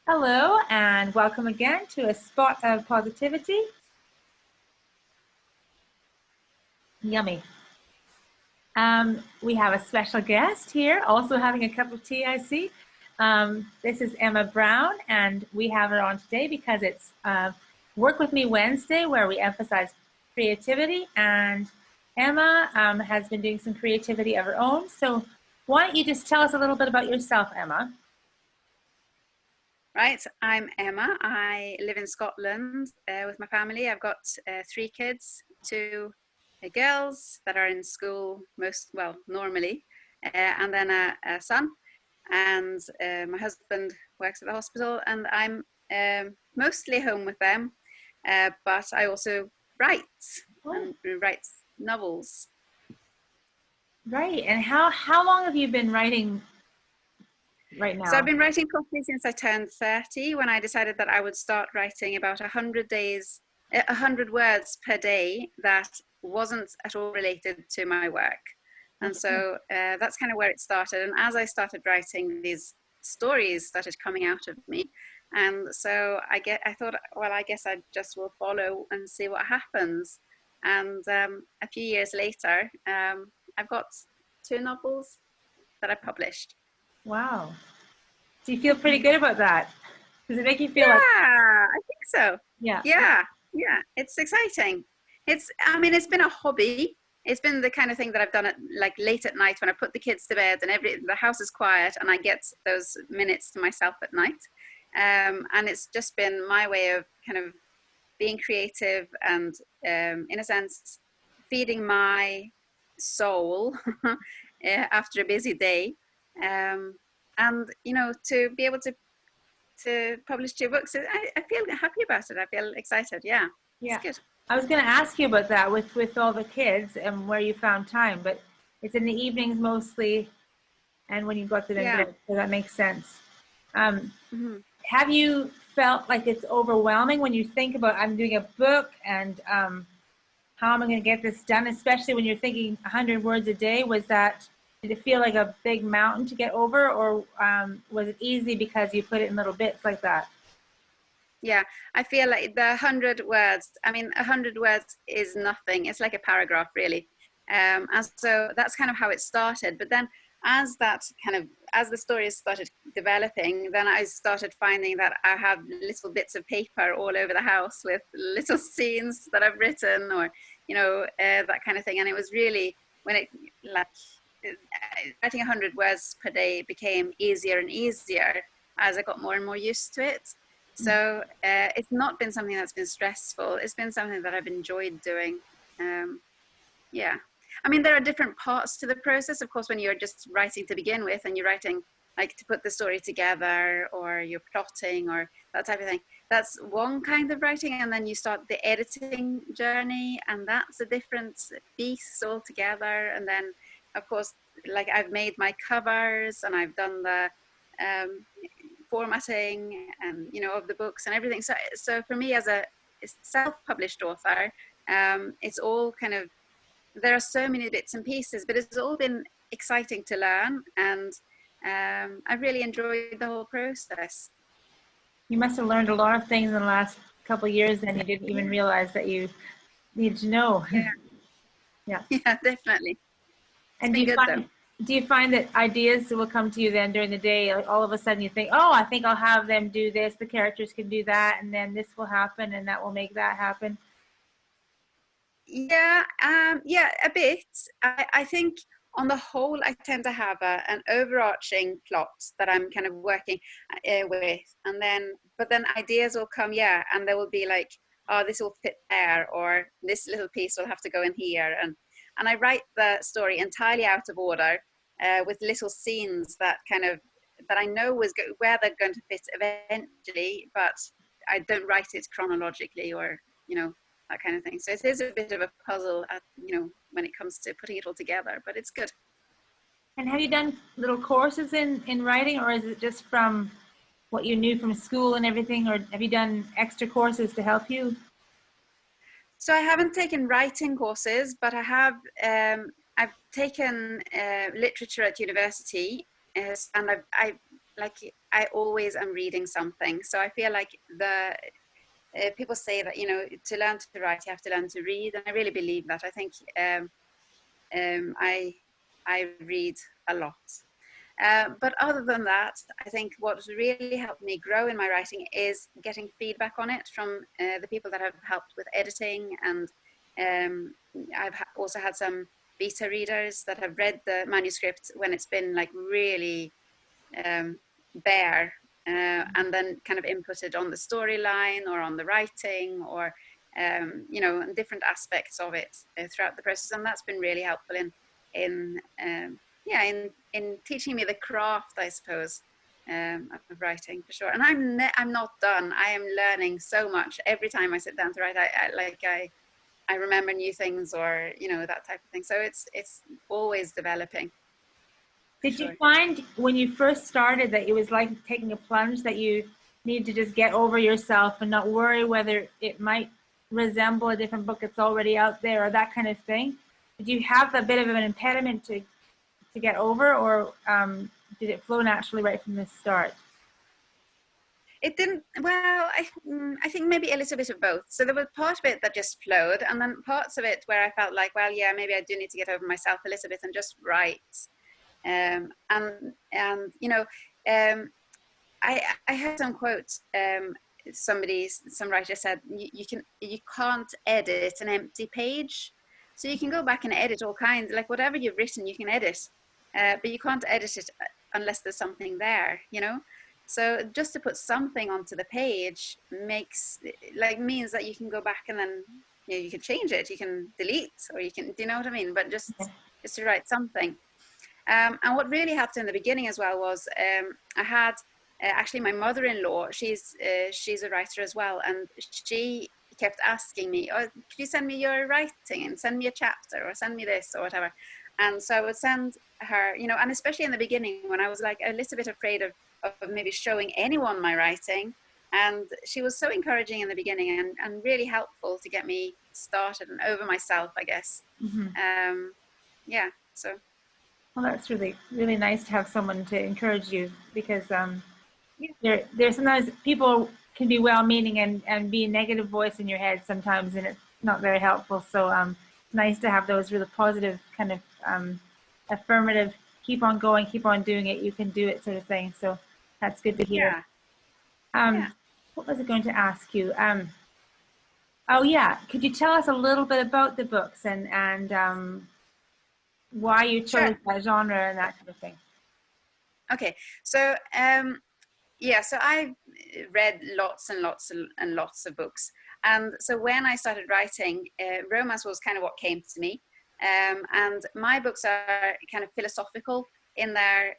Hello, and welcome again to a spot of positivity. Yummy. We have a special guest here, also having a cup of tea, I see. This is Emma Browne, and we have her on today because it's Work With Me Wednesday, where we emphasize creativity. And Emma has been doing some creativity of her own. So why don't you just tell us a little bit about yourself, Emma? Right, I'm Emma. I live in Scotland with my family. I've got three kids, two girls that are in school normally, and then a son. And my husband works at the hospital, and I'm mostly home with them. But I also write and write novels. Right. And how long have you been writing right So I've now? been writing properly since I turned 30, when I decided that I would start writing about 100 words per day that wasn't at all related to my work. And Okay. so that's kind of where it started. And as I started writing, these stories started coming out of me. And so I thought, well, I guess I just will follow and see what happens. And a few years later, I've got two novels that I published. Wow. Do you feel pretty good about that? Does it make you feel like, Yeah, I think so. yeah, Yeah, yeah, it's exciting. It's been a hobby. It's been the kind of thing that I've done at like late at night when I put the kids to bed and the house is quiet and I get those minutes to myself at night. And it's just been my way of kind of being creative and, in a sense, feeding my soul after a busy day. And to be able to publish two books, I feel happy about it. I feel excited. Yeah, it's yeah. good. I was going to ask you about that with all the kids and where you found time, but it's in the evenings mostly and when you go to them Yeah. bed, so that makes sense. Um, Hmm. have you felt like it's overwhelming when you think about I'm doing a book and how am I going to get this done, especially when you're thinking 100 words a day? Did it feel like a big mountain to get over, or was it easy because you put it in little bits like that? Yeah, I feel like the 100 words. I mean, 100 words is nothing. It's like a paragraph, really. And so that's kind of how it started. But then, as the stories started developing, then I started finding that I have little bits of paper all over the house with little scenes that I've written, or that kind of thing. And it was really when it like writing 100 words per day became easier and easier as I got more and more used to it. So it's not been something that's been stressful. It's been something that I've enjoyed doing. Um, yeah. I mean, there are different parts to the process. Of course, when you're just writing to begin with and you're writing like to put the story together or you're plotting or that type of thing, that's one kind of writing. And then you start the editing journey, and that's a different beast altogether. And then, of course, like I've made my covers and I've done the um, formatting and of the books and everything. So for me as a self-published author, it's all kind of, there are so many bits and pieces, but it's all been exciting to learn, and I've really enjoyed the whole process. You must have learned a lot of things in the last couple of years, and you didn't even Yeah, realize that you needed to know. yeah, Yeah. yeah, definitely. It's And been good though. do you find that ideas will come to you then during the day? Like all of a sudden you think, oh, I think I'll have them do this. The characters can do that, and then this will happen, and that will make that happen. Yeah, yeah, a bit. I think on the whole, I tend to have an overarching plot that I'm kind of working with, and but then ideas will come, yeah, and there will be like, oh, this will fit there, or this little piece will have to go in here, and I write the story entirely out of order, with little scenes that I know where they're going to fit eventually, but I don't write it chronologically or you know that kind of thing. So it is a bit of a puzzle, when it comes to putting it all together, but it's good. And have you done little courses in writing, or is it just from what you knew from school and everything, or have you done extra courses to help you? So I haven't taken writing courses, but I've taken literature at university, and like I always am reading something. So I feel like people say that, you know, to learn to write, you have to learn to read. And I really believe that. I think I read a lot. But other than that, I think what's really helped me grow in my writing is getting feedback on it from the people that have helped with editing. And I've also had some beta readers that have read the manuscript when it's been like really bare, and then kind of inputted on the storyline or on the writing, or you know, different aspects of it throughout the process. And that's been really helpful in yeah, in teaching me the craft, I suppose, of writing, for sure. And I'm not done. I am learning so much every time I sit down to write. I remember new things, or, you know, that type of thing. So it's always developing. Did you find when you first started that it was like taking a plunge, that you need to just get over yourself and not worry whether it might resemble a different book that's already out there or that kind of thing? Did you have a bit of an impediment to get over, or did it flow naturally right from the start? It didn't. Well, I think maybe a little bit of both. So there was part of it that just flowed, and then parts of it where I felt like, well, yeah, maybe I do need to get over myself a little bit and just write. And you know, I heard some quote. Some writer said, you can't edit an empty page. So you can go back and edit all kinds, like whatever you've written, you can edit, but you can't edit it unless there's something there, you know. So just to put something onto the page means that you can go back and then, you know, you can change it, you can delete, or you can, do you know what I mean? But just to write something. And what really helped in the beginning as well was I had actually my mother-in-law. She's a writer as well, and she kept asking me, "Oh, could you send me your writing and send me a chapter or send me this or whatever?" And so I would send her, you know, and especially in the beginning when I was like a little bit afraid of maybe showing anyone my writing. And she was so encouraging in the beginning and really helpful to get me started and over myself, I guess. Mm-hmm. Yeah, so. Well, that's really, really nice to have someone to encourage you, because there's sometimes people can be well-meaning and be a negative voice in your head sometimes, and it's not very helpful. So it's nice to have those really positive kind of affirmative, keep on going, keep on doing it, you can do it sort of thing. So that's good to hear. Yeah. What was I going to ask you? Oh yeah, could you tell us a little bit about the books and why you chose that genre and that kind of thing? Okay, so yeah, so I read lots and lots and lots of books, and so when I started writing, romance was kind of what came to me, and my books are kind of philosophical in there.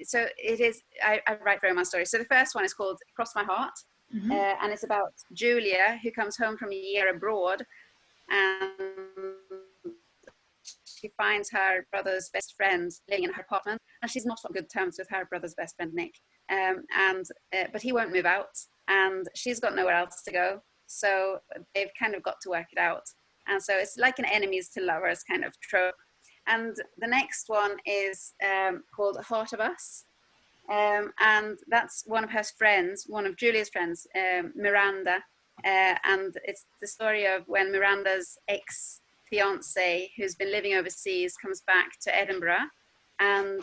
So it is. I write romance stories. So the first one is called Cross My Heart, mm-hmm. And it's about Julia, who comes home from a year abroad, and she finds her brother's best friend living in her apartment, and she's not on good terms with her brother's best friend Nick, but he won't move out, and she's got nowhere else to go, so they've kind of got to work it out. And so it's like an enemies to lovers kind of trope. And the next one is called Heart of Us, and that's one of her friends, one of Julia's friends, Miranda, and it's the story of when Miranda's ex-fiance, who's been living overseas, comes back to Edinburgh, and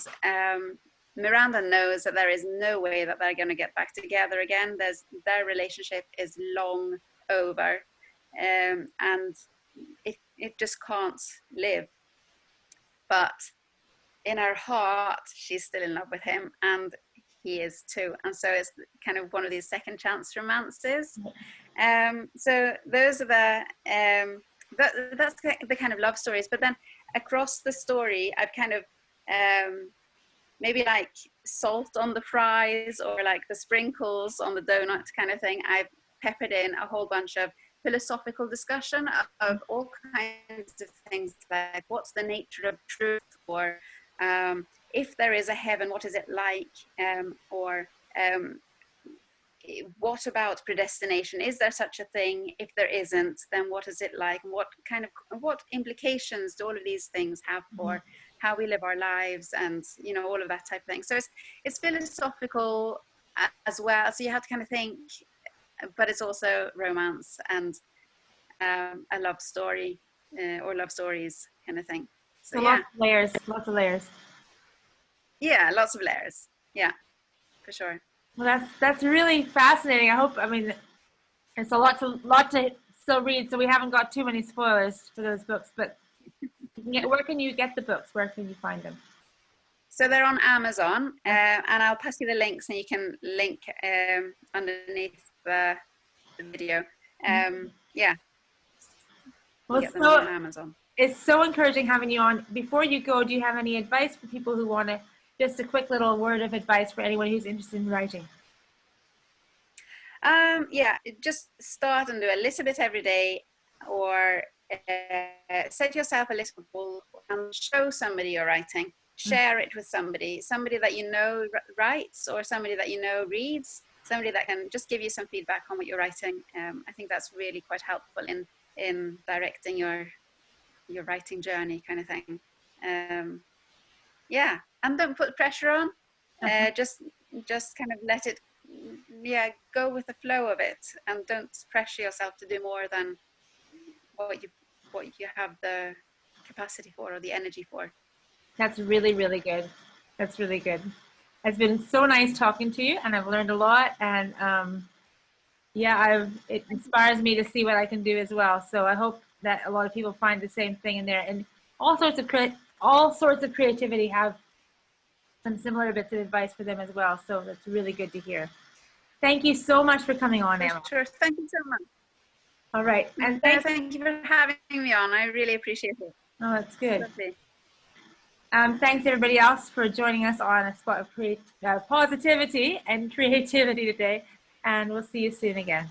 Miranda knows that there is no way that they're going to get back together again. Their relationship is long over, and it just can't live. But in her heart, she's still in love with him, and he is too. And so it's kind of one of these second chance romances. So those are that's the kind of love stories. But then across the story, I've kind of maybe like salt on the fries or like the sprinkles on the donut kind of thing. I've peppered in a whole bunch of philosophical discussion of all kinds of things, like what's the nature of truth, or if there is a heaven, what is it like, or what about predestination? Is there such a thing? If there isn't, then what is it like? What implications do all of these things have for how we live our lives, and all of that type of thing. So it's philosophical as well. So you have to kind of think, but it's also romance and a love story or love stories kind of thing. So yeah, lots of layers, lots of layers. Yeah, lots of layers. Yeah, for sure. Well, that's really fascinating. I mean, it's a lot to still read, so we haven't got too many spoilers for those books. But where can you get the books? Where can you find them? So they're on Amazon, and I'll pass you the links, and you can link underneath the video. Yeah, Well, get them on Amazon. It's so encouraging having you on. Before you go, do you have any advice for people who want to, just a quick little word of advice for anyone who's interested in writing? Yeah, just start and do a little bit every day, or set yourself a little goal and show somebody you're writing. Share it with somebody that you know writes, or somebody that you know reads, somebody that can just give you some feedback on what you're writing. I think that's really quite helpful in directing your writing journey, kind of thing. Yeah, and don't put pressure on. Just kind of let it, go with the flow of it, and don't pressure yourself to do more than what you have the capacity for or the energy for. That's really, really good. That's really good. It's been so nice talking to you, and I've learned a lot. And it inspires me to see what I can do as well. So I hope that a lot of people find the same thing in there. And all sorts of creativity have some similar bits of advice for them as well. So that's really good to hear. Thank you so much for coming on, Emma. Sure. Thank you so much. All right. And thank you for having me on. I really appreciate it. Oh, that's good. Thanks everybody else for joining us on A Spot of Positivity and Creativity today. And we'll see you soon again.